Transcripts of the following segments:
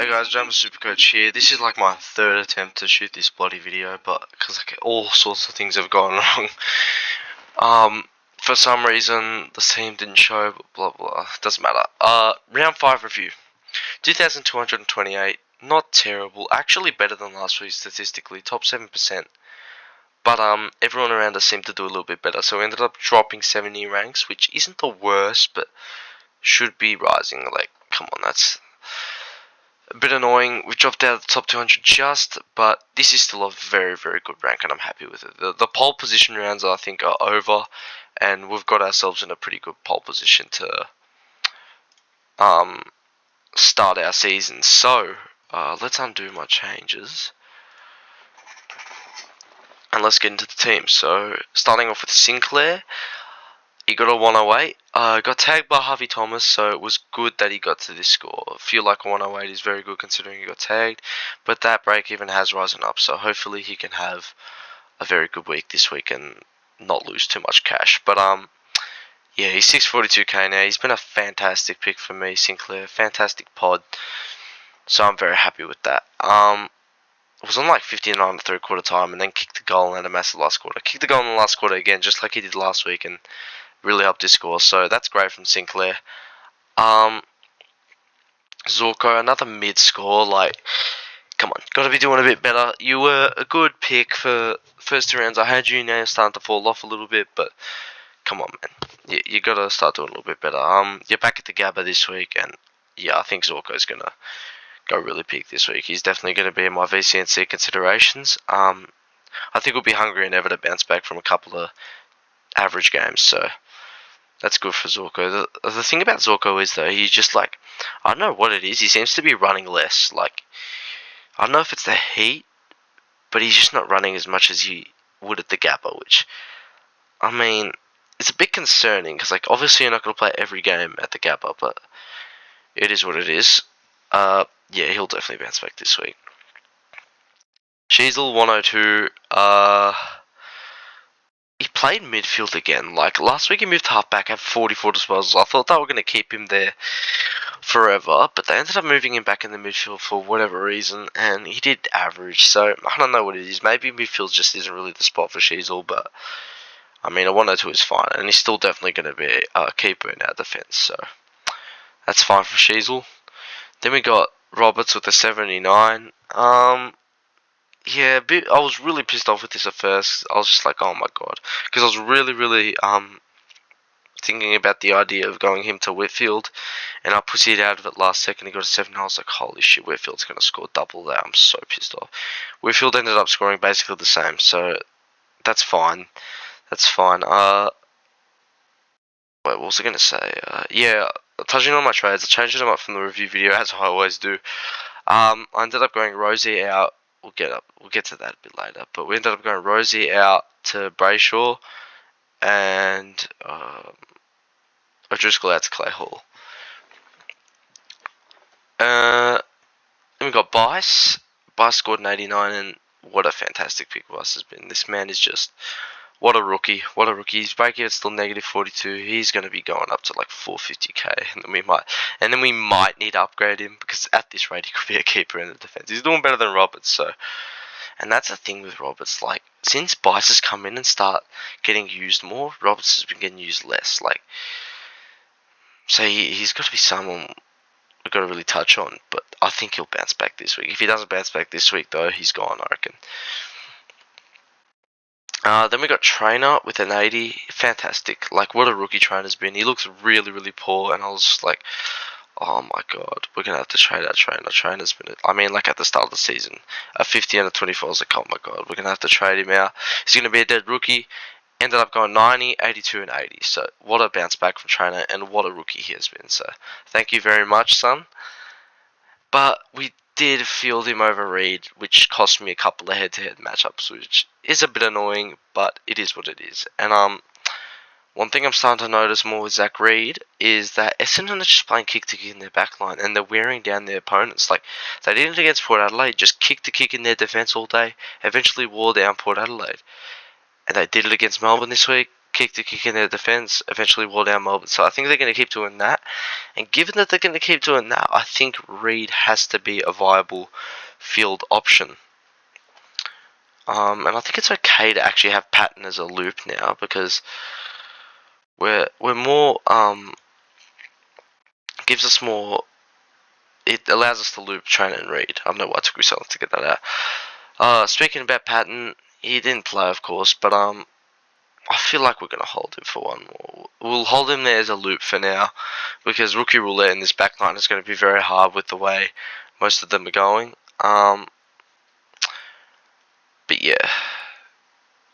Hey guys, I'm SuperCoach here. This is like my third attempt to shoot this bloody video, but because like all sorts of things have gone wrong. For some reason the team didn't show, but blah blah. Doesn't matter. Round 5 review. 2,228. Not terrible. Actually better than last week statistically. Top 7%. But everyone around us seemed to do a little bit better, so we ended up dropping 70 ranks, which isn't the worst, but should be rising. Like, come on, that's a bit annoying. We dropped out of the top 200 just, but this is still a very, very good rank, and I'm happy with it. The pole position rounds, I think, are over, and we've got ourselves in a pretty good pole position to start our season. So, let's undo my changes, and let's get into the team. So, starting off with Sinclair. He got a 108. Got tagged by Harvey Thomas, so it was good that he got to this score. I feel like a 108 is very good considering he got tagged, but that break even has risen up, so hopefully he can have a very good week this week and not lose too much cash. But yeah, he's 642k now. He's been a fantastic pick for me, Sinclair. Fantastic pod, so I'm very happy with that. It was on like 59 in the third quarter time, and then kicked the goal and had a massive last quarter. Kicked the goal in the last quarter again, just like he did last week, and really helped his score, so that's great from Sinclair. Zorko, another mid score. Like, come on, got to be doing a bit better. You were a good pick for first 2 rounds. I had you, now you're starting to fall off a little bit, but come on, man, you got to start doing a little bit better. You're back at the Gabba this week, and yeah, I think Zorko's gonna go really peak this week. He's definitely gonna be in my VCNC considerations. I think we'll be hungry and ever to bounce back from a couple of average games, so that's good for Zorko. The thing about Zorko is, though, he's just like, I don't know what it is, he seems to be running less. Like, I don't know if it's the heat, but he's just not running as much as he would at the Gabba, which, I mean, it's a bit concerning, because, like, obviously you're not going to play every game at the Gabba, but it is what it is. Yeah, he'll definitely bounce back this week. Sheasel 102, he played midfield again. Like, last week he moved halfback, had 44 disposals. I thought they were going to keep him there forever, but they ended up moving him back in the midfield for whatever reason, and he did average, so I don't know what it is. Maybe midfield just isn't really the spot for Sheasel, but I mean, a 102 is fine, and he's still definitely going to be a keeper in our defence, so that's fine for Sheasel. Then we got Roberts with a 79. Yeah, I was really pissed off with this at first. I was just like, oh my god, because I was really thinking about the idea of going him to Whitfield, and I pussied out of it last second. He got a 7. I was like, holy shit, Whitfield's going to score double that. I'm so pissed off. Whitfield ended up scoring basically the same, so that's fine. That's fine. Wait, what was I going to say? Yeah, touching on my trades, I changed them up from the review video as I always do. I ended up going Rosie out. We'll get to that a bit later, but we ended up going Rosie out to Brayshaw, and O'Driscoll out to Clay Hall. Then we got Bice. Bice scored an 89, and what a fantastic pick Bice has been. This man is just, what a rookie. What a rookie. His break even's still negative 42. He's going to be going up to like 450k, and then we might need to upgrade him, because at this rate he could be a keeper in the defense. He's doing better than Roberts, so. And that's the thing with Roberts. Like, since Bice has come in and start getting used more, Roberts has been getting used less. Like, so he's got to be someone we've got to really touch on, but I think he'll bounce back this week. If he doesn't bounce back this week, though, he's gone, I reckon. Then we got Trainer with an 80. Fantastic. Like, what a rookie Trainer's been. He looks really poor, and I was like, oh my god, we're going to have to trade our Trainer. Trainer's been, I mean, like at the start of the season, a 50 and a 24, I was like, oh my god, we're going to have to trade him out. He's going to be a dead rookie. Ended up going 90, 82, and 80. So, what a bounce back from Trainer, and what a rookie he has been. So, thank you very much, son. But we did field him over Reed, which cost me a couple of head-to-head matchups, which is a bit annoying, but it is what it is. And one thing I'm starting to notice more with Zach Reed is that Essendon are just playing kick to kick in their backline, and they're wearing down their opponents. Like, they did it against Port Adelaide, just kick to kick in their defence all day, eventually wore down Port Adelaide. And they did it against Melbourne this week, kick to kick in their defence, eventually wall down Melbourne. So I think they're going to keep doing that. And given that they're going to keep doing that, I think Reed has to be a viable field option. And I think it's okay to actually have Patton as a loop now, because we're more gives us more. It allows us to loop Trainer and Reed. I don't know why it took me so long to get that out. Speaking about Patton, he didn't play, of course, but I feel like we're going to hold him for one more. We'll hold him there as a loop for now, because rookie roulette in this back line is going to be very hard with the way most of them are going. But yeah.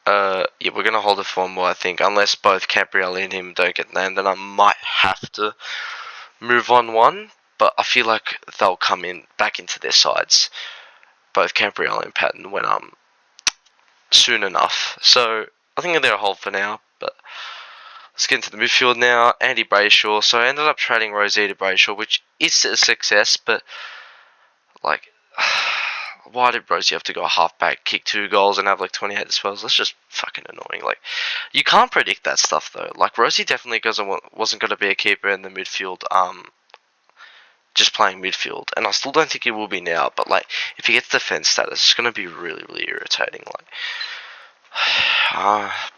Yeah, we're going to hold it for one more, I think, unless both Cambrielli and him don't get named, then I might have to move on one, but I feel like they'll come in back into their sides, both Cambrielli and Patton, when soon enough. So I think they're a hold for now, but let's get into the midfield now. Andy Brayshaw. So I ended up trading Rosie to Brayshaw, which is a success, but like, why did Rosie have to go halfback, kick 2 goals, and have like 28 spells? That's just fucking annoying. Like, you can't predict that stuff though. Like, Rosie definitely wasn't going to be a keeper in the midfield. Just playing midfield, and I still don't think he will be now. But like, if he gets defense status, it's going to be really, really irritating. Like,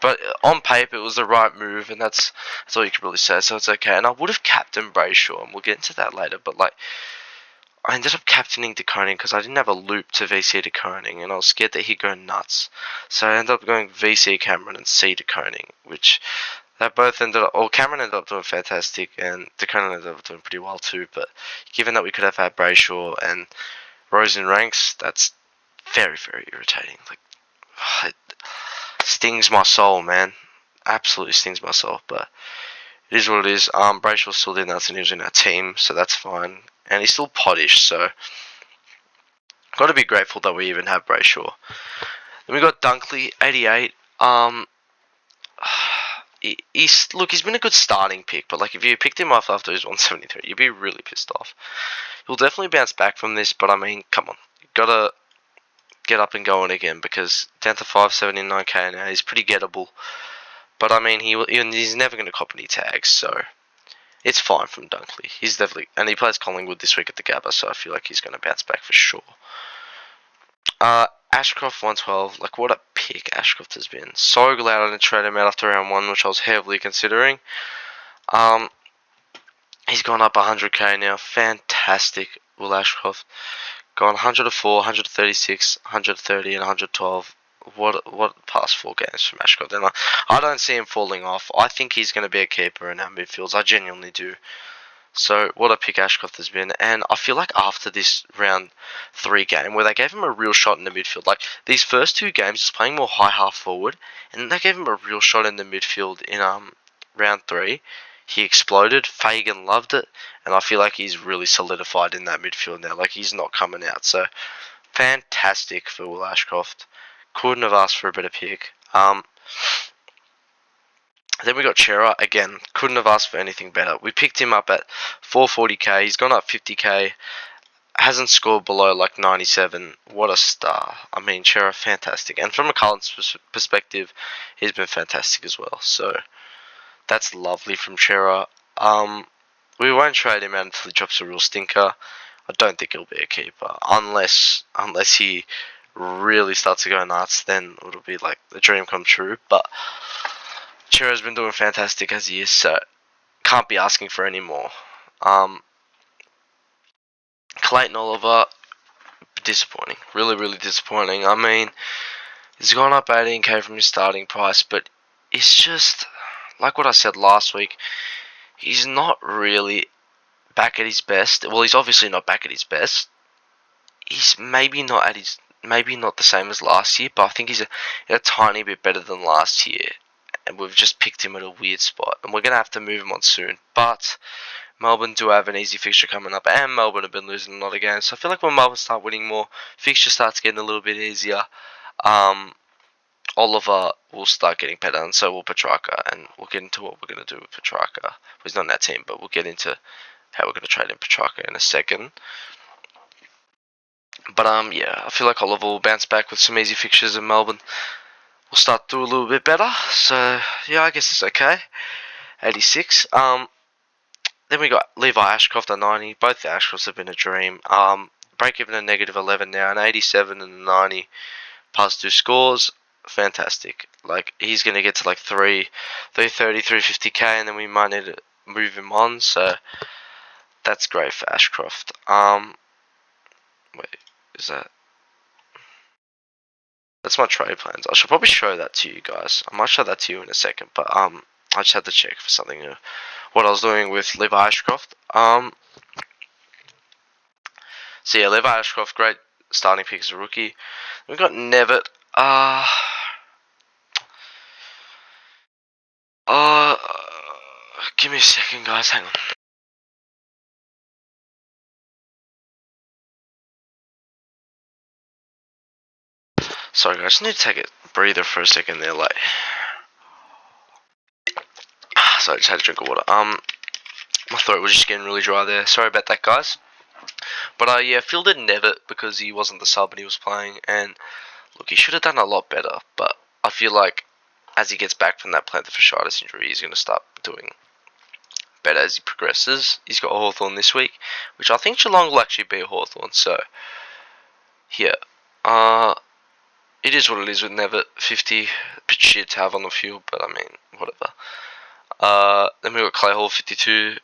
but on paper, it was the right move, and that's all you can really say. So it's okay. And I would have captained Brayshaw, and we'll get into that later. But like, I ended up captaining De Koning because I didn't have a loop to VC De Koning, and I was scared that he'd go nuts. So I ended up going VC Cameron and C De Koning, which they both ended up. Well, Cameron ended up doing fantastic, and De Koning ended up doing pretty well too. But given that we could have had Brayshaw and Rose in ranks, that's very, very irritating. Like, it stings my soul, man. Absolutely stings my soul. But it is what it is. Brayshaw still did nothing. He was in our team, so that's fine. And he's still pottish, so got to be grateful that we even have Brayshaw. Then we got Dunkley, 88. He's been a good starting pick, but like if you picked him off after his 173, you'd be really pissed off. He'll definitely bounce back from this, but I mean, come on, you gotta get up and going again, because down to 579k now, he's pretty gettable. But I mean, he's never going to cop any tags, so it's fine from Dunkley. He's definitely, and he plays Collingwood this week at the Gabba, so I feel like he's going to bounce back for sure. Ashcroft 112, like what a pick Ashcroft has been. So glad I didn't trade him out after round 1, which I was heavily considering. He's gone up 100k now. Fantastic, Will Ashcroft. Gone 104, 136, 130, and 112. What past 4 games from Ashcroft? And I don't see him falling off. I think he's going to be a keeper in our midfields. I genuinely do. So what a pick Ashcroft has been, and I feel like after this round 3 game, where they gave him a real shot in the midfield, like these first 2 games, he's playing more high half forward, and they gave him a real shot in the midfield in round 3. He exploded. Fagan loved it, and I feel like he's really solidified in that midfield now. Like, he's not coming out. So fantastic for Will Ashcroft. Couldn't have asked for a better pick. Then we got Chera. Again, couldn't have asked for anything better. We picked him up at 440k. He's gone up 50k. Hasn't scored below like 97. What a star. I mean, Chera, fantastic. And from a Collins perspective, he's been fantastic as well. So that's lovely from Chera. We won't trade him out until he drops a real stinker. I don't think he'll be a keeper. Unless he really starts to go nuts, then it'll be like the dream come true. But Chera's been doing fantastic as he is, so can't be asking for any more. Clayton Oliver, disappointing. Really, really disappointing. I mean, he's gone up 18k from his starting price, but it's just, like what I said last week, he's not really back at his best. Well, he's obviously not back at his best. He's maybe not the same as last year, but I think he's a tiny bit better than last year. And we've just picked him at a weird spot, and we're going to have to move him on soon. But Melbourne do have an easy fixture coming up, and Melbourne have been losing a lot of games. So I feel like when Melbourne start winning more, fixture starts getting a little bit easier. Oliver will start getting better, and so will Petrarca, and we'll get into what we're going to do with Petrarca. Well, he's not in that team, but we'll get into how we're going to trade in Petrarca in a second. But yeah, I feel like Oliver will bounce back with some easy fixtures in Melbourne. we'll start through a little bit better. So yeah, I guess it's okay. 86. Then we got Levi Ashcroft at 90. Both the Ashcrofts have been a dream. Break even at -11 now, an 87 and a 90 past two scores. Fantastic. Like, he's going to get to like 330, 350k, and then we might need to move him on. So that's great for Ashcroft. Wait, is that? That's my trade plans. I should probably show that to you guys. I might show that to you in a second, but I just had to check for something new. What I was doing with Levi Ashcroft. So yeah, Levi Ashcroft, great starting pick as a rookie. We've got Nevitt. Give me a second, guys. Hang on. Sorry, guys. I just need to take a breather for a second there. Like, sorry, I just had to drink of water. My throat was just getting really dry there. Sorry about that, guys. But yeah, fielded Nevitt because he wasn't the sub and he was playing. And look, he should have done a lot better. But I feel like as he gets back from that plantar fasciitis injury, he's going to start doing better as he progresses. He's got Hawthorn this week, which I think Geelong will actually be a Hawthorn. So yeah, it is what it is with Nevitt. 50, bit shit to have on the field, but I mean, whatever. Then we got Clay Hall, 52.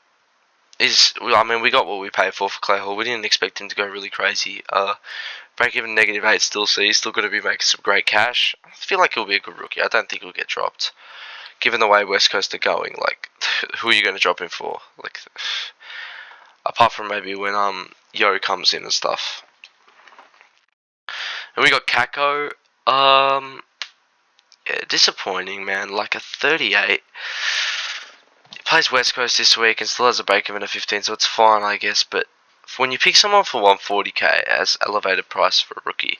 We got what we paid for Clay Hall. We didn't expect him to go really crazy. Break even -8 still, so he's still going to be making some great cash. I feel like he'll be a good rookie. I don't think he'll get dropped. Given the way West Coast are going, like, who are you going to drop him for? Like, apart from maybe when Yo comes in and stuff. And we got Kako. Yeah, disappointing, man. Like a 38. He plays West Coast this week and still has a break even of 15, so it's fine, I guess. But when you pick someone for 140k as elevated price for a rookie,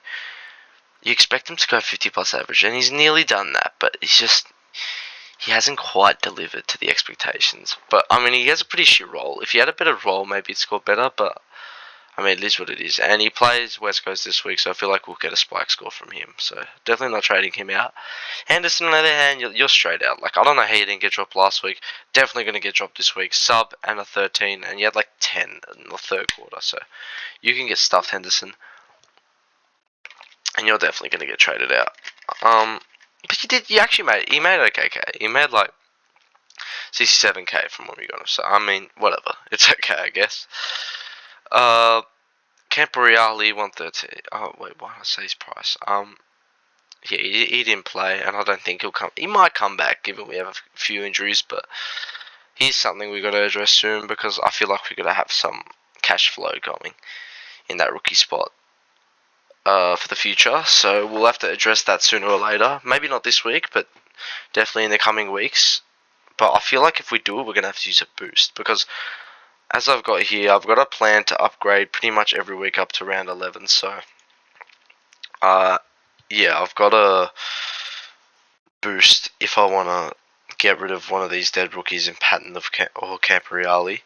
you expect him to go 50 plus average, and he's nearly done that. But he hasn't quite delivered to the expectations. But I mean, he has a pretty shit role. If he had a better role, maybe he'd score better. But I mean, it is what it is. And he plays West Coast this week, so I feel like we'll get a spike score from him. So definitely not trading him out. Henderson, on the other hand, you're straight out. Like, I don't know how you didn't get dropped last week. Definitely going to get dropped this week. Sub and a 13, and you had like 10 in the third quarter. So you can get stuffed, Henderson, and you're definitely going to get traded out. But you actually he made okay. He made like 67k from what we got him. So I mean, whatever. It's okay, I guess. Camporeale 130. Oh wait, why did I say his price? Yeah, he didn't play, and I don't think he'll come. He might come back, given we have a few injuries, but here's something we got to address soon because I feel like we're gonna have some cash flow going in that rookie spot for the future. So we'll have to address that sooner or later. Maybe not this week, but definitely in the coming weeks. But I feel like if we do it, we're gonna have to use a boost because as I've got here, I've got a plan to upgrade pretty much every week up to round 11. So yeah, I've got a boost if I want to get rid of one of these dead rookies in Patton or Camporeale.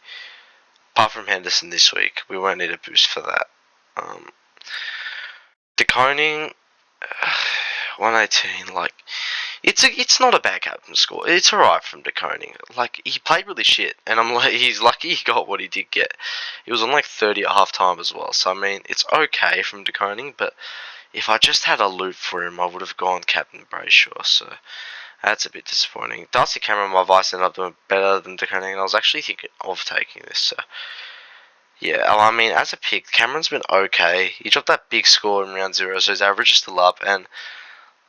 Apart from Henderson this week, we won't need a boost for that. DeConing, 118, like, it's not a bad captain score. It's alright from DeConing. Like, he played really shit, and I'm like, he's lucky he got what he did get. He was on like 30 at half time as well, so I mean, it's okay from DeConing, but if I just had a loop for him, I would have gone Captain Brayshaw, so that's a bit disappointing. Darcy Cameron, my vice, ended up doing better than DeConing, and I was actually thinking of taking this, so yeah, I mean, as a pick, Cameron's been okay. He dropped that big score in round 0, so his average is still up, and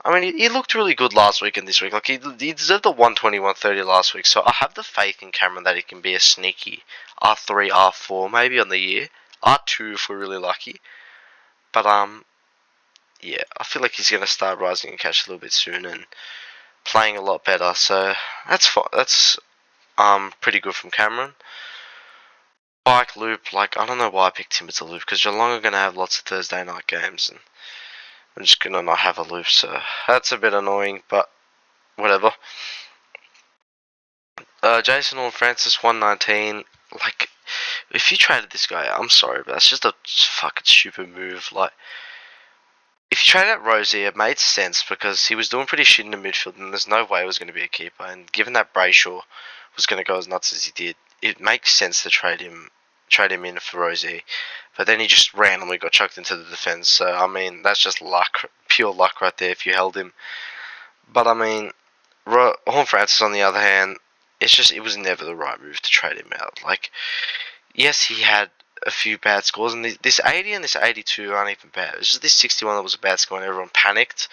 I mean, he looked really good last week and this week. Like, he deserved the 120, 130 last week, so I have the faith in Cameron that he can be a sneaky R3, R4 maybe on the year. R2 if we're really lucky. But, yeah, I feel like he's going to start rising in cash a little bit soon and playing a lot better, so that's fine. That's pretty good from Cameron. Bike loop, like, I don't know why I picked him as a loop, because Geelong are going to have lots of Thursday night games, and I'm just going to not have a loop, so that's a bit annoying, but whatever. Jason Horn Francis, 119, like, if you traded this guy, I'm sorry, but that's just a fucking stupid move, like, if you trade out Rosie, it made sense because he was doing pretty shit in the midfield, and there's no way he was going to be a keeper. And given that Brayshaw was going to go as nuts as he did, it makes sense to trade him in for Rosie. But then he just randomly got chucked into the defense. So I mean, that's just luck, pure luck right there. If you held him, but I mean, Horn Francis on the other hand, it was never the right move to trade him out. Like, yes, he had a few bad scores, and this 80 and this 82 aren't even bad. It's just this 61 that was a bad score, and everyone panicked.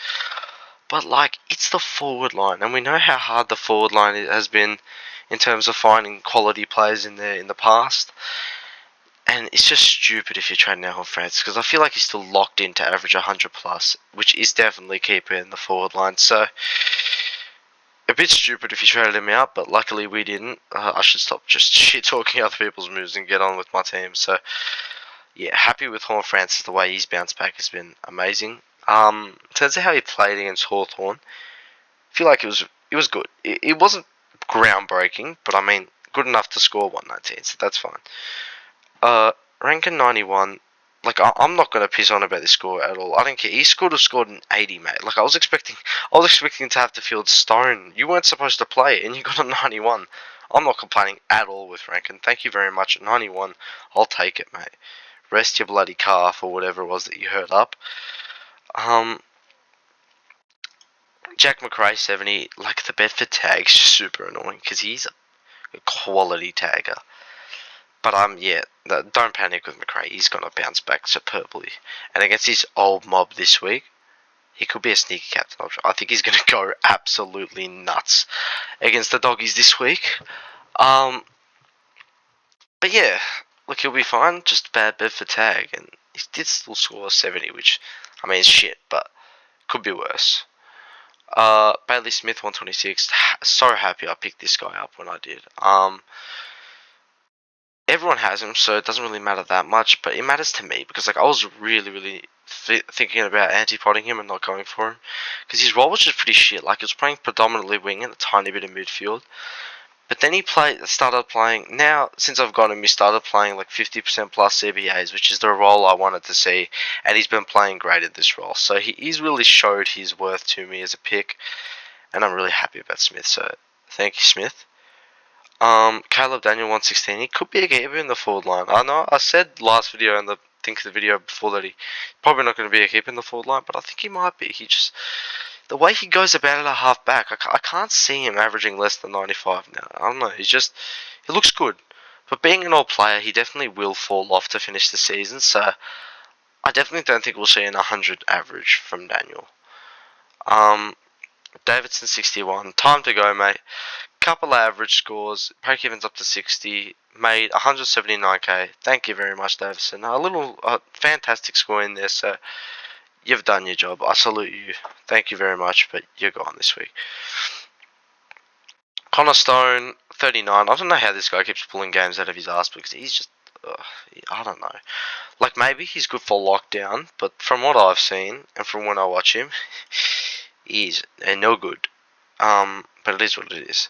But like, it's the forward line, and we know how hard the forward line has been in terms of finding quality players in the past. And it's just stupid if you're trading out Francis, because I feel like he's still locked in to average 100 plus, which is definitely keeper in the forward line. So a bit stupid if you traded him out, but luckily we didn't. I should stop just shit talking other people's moves and get on with my team. So yeah, happy with Horn Francis. The way he's bounced back has been amazing. In terms of how he played against Hawthorn, I feel like it was good. It wasn't groundbreaking, but I mean good enough to score 119, so that's fine. Rankin 91. Like I'm not gonna piss on about this score at all. I don't care. He could have scored an 80, mate. Like I was expecting to have to field Stone. You weren't supposed to play, and you got a 91. I'm not complaining at all with Rankin. Thank you very much. 91. I'll take it, mate. Rest your bloody calf or whatever it was that you hurt up. Um, Jack McRae 70. Like the Bedford tag's super annoying because he's a quality tagger. But yeah, don't panic with McRae. He's gonna bounce back superbly. And against his old mob this week, he could be a sneaky captain option. I think he's gonna go absolutely nuts against the doggies this week. But yeah, look, he'll be fine. Just bad Bedford tag, and he did still score 70, which I mean is shit, but could be worse. Bailey Smith 126. So happy I picked this guy up when I did. Everyone has him, so it doesn't really matter that much. But it matters to me because like I was really thinking about anti-potting him and not going for him because his role was just pretty shit. Like he was playing predominantly wing and a tiny bit of midfield. But then he started playing. Now since I've got him, he started playing like 50% plus CBAs, which is the role I wanted to see, and he's been playing great at this role. So he's really showed his worth to me as a pick, and I'm really happy about Smith. So thank you, Smith. Caleb Daniel 116. He could be a keeper in the forward line. I know I said last video and the video before that he probably not going to be a keeper in the forward line, but I think he might be. He just the way he goes about it at half back, I can't see him averaging less than 95 now. I don't know. He looks good, but being an old player, he definitely will fall off to finish the season. So I definitely don't think we'll see an 100 average from Daniel. Davidson 61. Time to go, mate. Couple of average scores, break evens up to 60, made 179k. Thank you very much, Davison. A little fantastic score in there, so you've done your job. I salute you. Thank you very much, but you're gone this week. Connor Stone, 39. I don't know how this guy keeps pulling games out of his ass because he's just, I don't know. Like maybe he's good for lockdown, but from what I've seen and from when I watch him, he's no good. But it is what it is.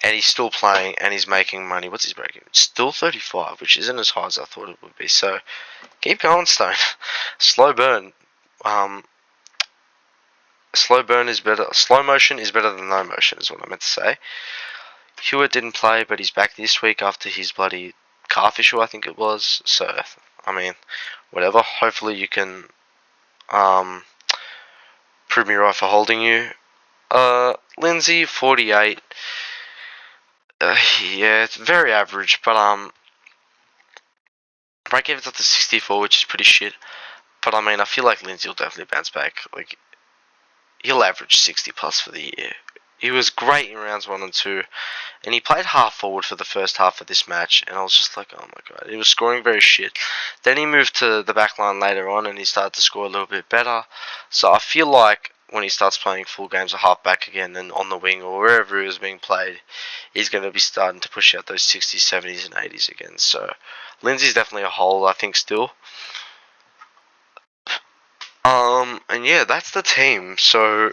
And he's still playing and he's making money. What's his break? Still 35, which isn't as high as I thought it would be. So keep going, Stone. Slow burn. Slow burn is better. Slow motion is better than no motion, is what I meant to say. Hewitt didn't play, but he's back this week after his bloody calf issue, I think it was. So, I mean, whatever. Hopefully you can prove me right for holding you. Lindsay, 48. Yeah, it's very average, but break even's up to 64, which is pretty shit. But I mean, I feel like Lindsay will definitely bounce back. Like he'll average 60 plus for the year. He was great in rounds 1 and 2, and he played half forward for the first half of this match, and I was just like, oh my god, he was scoring very shit. Then he moved to the back line later on, and he started to score a little bit better. So I feel like when he starts playing full games of half back again and on the wing or wherever he was being played, he's going to be starting to push out those 60s, 70s, and 80s again. So Lindsay's definitely a hole, I think, still. And yeah, that's the team. So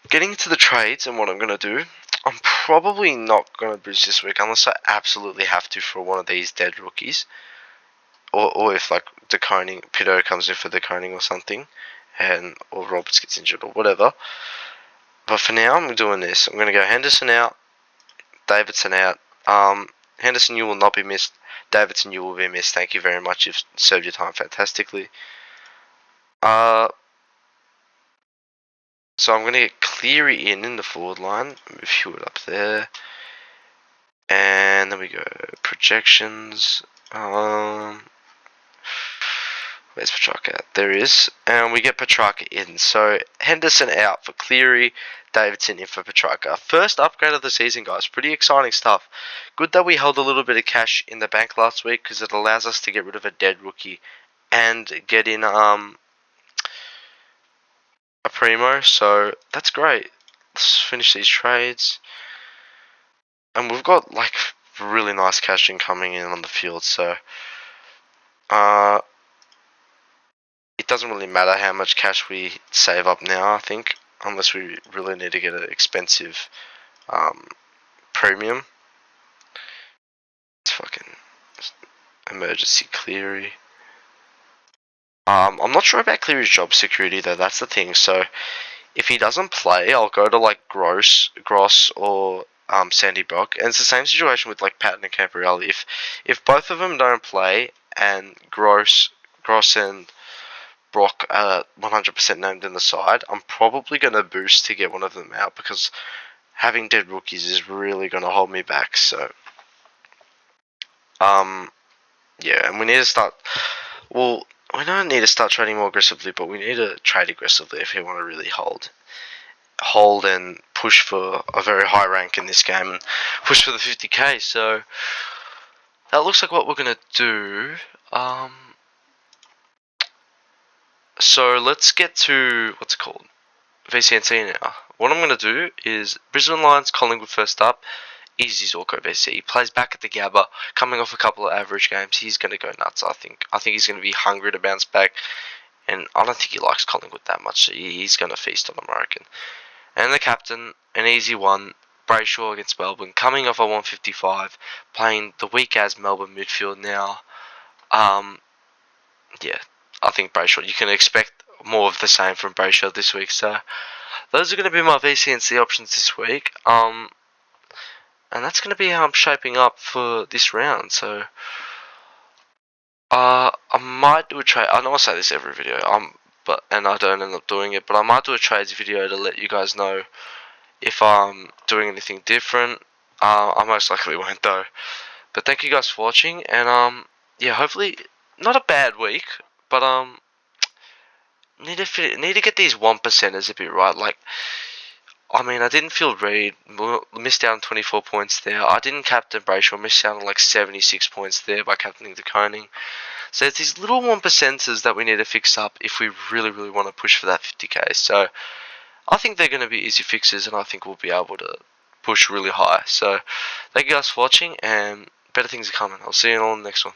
getting into the trades and what I'm going to do, I'm probably not going to boost this week unless I absolutely have to for one of these dead rookies. Or if like Pitto comes in for Deconing or something. and or Roberts gets injured or whatever. But for now, I'm doing this. I'm going to go Henderson out, Davidson out. Henderson, you will not be missed. Davidson, you will be missed. Thank you very much. You've served your time fantastically. So I'm going to get Cleary in the forward line. Move Hewitt up there. And then we go projections. Where's Petrarca? There is. And we get Petrarca in. So Henderson out for Cleary. Davidson in for Petrarca. First upgrade of the season, guys. Pretty exciting stuff. Good that we held a little bit of cash in the bank last week because it allows us to get rid of a dead rookie and get in a primo. So that's great. Let's finish these trades. And we've got like really nice cashing coming in on the field. So it doesn't really matter how much cash we save up now, I think, unless we really need to get an expensive premium. It's fucking emergency Cleary. I'm not sure about Cleary's job security though. That's the thing. So if he doesn't play, I'll go to like Gross or Sandy Brock, and it's the same situation with like Patton and Camperelli. If both of them don't play and Gross and Brock are 100% named in the side, I'm probably going to boost to get one of them out because having dead rookies is really going to hold me back. So, yeah, and we need to start. Well, we don't need to start trading more aggressively, but we need to trade aggressively if we want to really hold and push for a very high rank in this game and push for the 50k. So that looks like what we're going to do. So let's get to what's it called? VCNC now. What I'm going to do is Brisbane Lions, Collingwood first up. Easy Zorko VC. He plays back at the Gabba, coming off a couple of average games. He's going to go nuts, I think. I think he's going to be hungry to bounce back. And I don't think he likes Collingwood that much. So he's going to feast on them, I reckon. And the captain, an easy one. Brayshaw against Melbourne, coming off a 155, playing the weak as Melbourne midfield now. Yeah, I think Brayshaw, you can expect more of the same from Brayshaw this week. So those are going to be my VCNC options this week. And that's going to be how I'm shaping up for this round. So I might do a trade. I know I say this every video. And I don't end up doing it. But I might do a trades video to let you guys know if I'm doing anything different. I most likely won't though. But thank you guys for watching. And yeah, hopefully not a bad week. But need to get these 1%ers a bit right. Like, I mean, I didn't feel Reid, missed out on 24 points there. I didn't captain Brayshaw, missed out on like 76 points there by captaining the Koning. So it's these little 1%ers that we need to fix up if we really, really want to push for that 50k. So I think they're going to be easy fixes, and I think we'll be able to push really high. So thank you guys for watching, and better things are coming. I'll see you all in the next one.